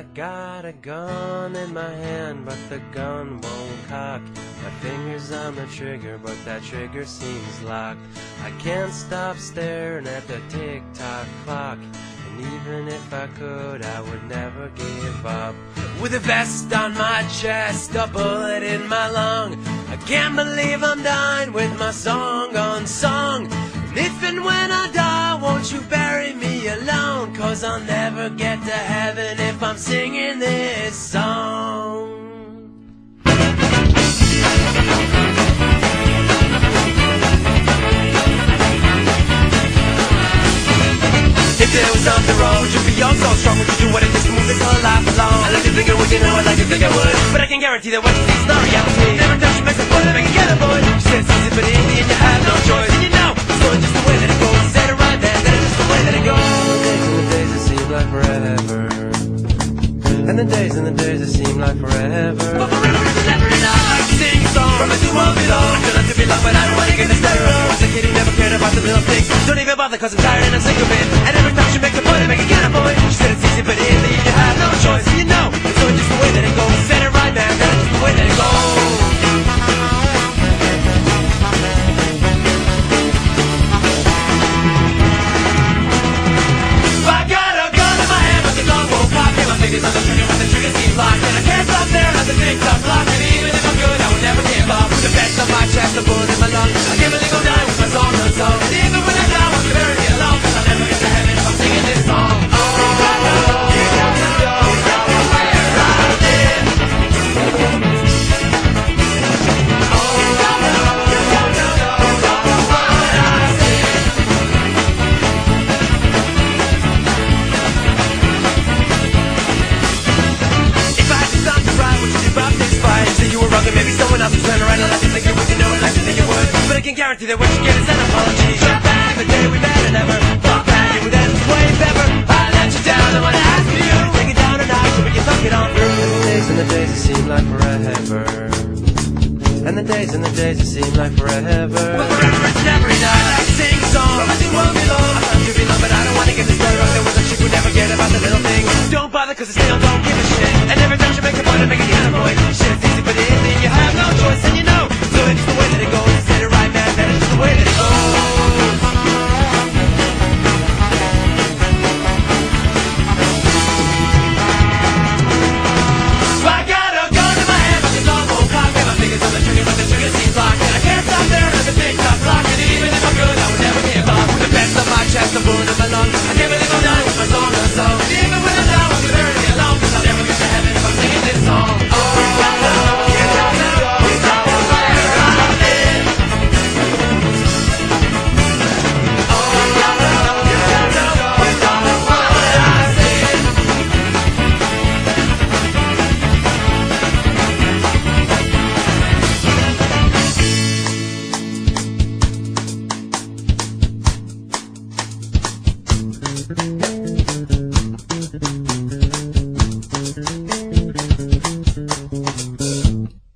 I got a gun in my hand, but the gun won't cock. My finger's on the trigger, but that trigger seems locked. I can't stop staring at the tick-tock clock, and even if I could, I would never give up. With a vest on my chest, a bullet in my lung, I can't believe I'm dying with my song unsung. And if and when I die, won't you bury me alone? 'Cause I'll never get to heaven if I'm singing this song. If there was something wrong, would you be all so strong? Would you do what it takes to move this whole life along? I like to think I would, you know, I like to think I would, but I can guarantee that what you see is not reality. Never touch you, makes a fun, make it get a boy. You said it's easy, but in the end you have no choice. And you know, it's going just the way that it goes. You said it right there, that it's just the way that it goes. The days that seem like forever, and the days that seem like forever. But forever is never enough. I can sing a song from a two of it all. I feel like to be loved, but I don't wanna get this terror. As a kid, he never cared about the little things. Don't even bother 'cause I'm tired and I'm sick of it. And every time she makes a point, I make it get a boy. She said it's easy, but in the end you have no choice. And you know, it's going just the way that it goes. You said it right, man, that it's just the way that it goes. I got a gun in my hand, but the gun won't cock. And my fingers on the trigger when the trigger seems locked. And I can't stop there at the tick-tock clock. And even if I'm good, I would never give up. With the vest on my chest, a bullet in my lung, I can't believe I'm dying with my song unsung. And even when I die, I want to bury me alone, 'cause I'll never get to heaven if I'm singing this song. Maybe someone else will turn around and like to think you would, you know, and like to think you would. But I can guarantee that what you get is an apology. Drop back the day we met and never fall back. You were then way better. I let you down, I wanna ask you to take it down a notch so we can talk it on through. And the days that seem like forever, and the days that seem like forever. But forever is never enough. I like to sing a song from a two of it all. I found you be loved, but I don't wanna get this terror. There was a chick who never cared about the little things. Don't bother 'cause I still don't give a shit. And every time she make a point, I make it get a boy. Shit, it's easy, but it is. You have no choice, and you know, so it's just the way that it goes. You said it right, man, that it's just the way that it goes. I got a gun in my hand, but the gun won't cock. And my fingers on the trigger, but the trigger seems locked. And I can't stop there at the tick-tock clock. And even if I'm good, I would never give up. With the vest on my chest, a bullet in my lung, I can't believe I'm dying with my song unsung. And even when I die, I want to bury me alone, 'cause I'll never get to heaven if I'm singing this song.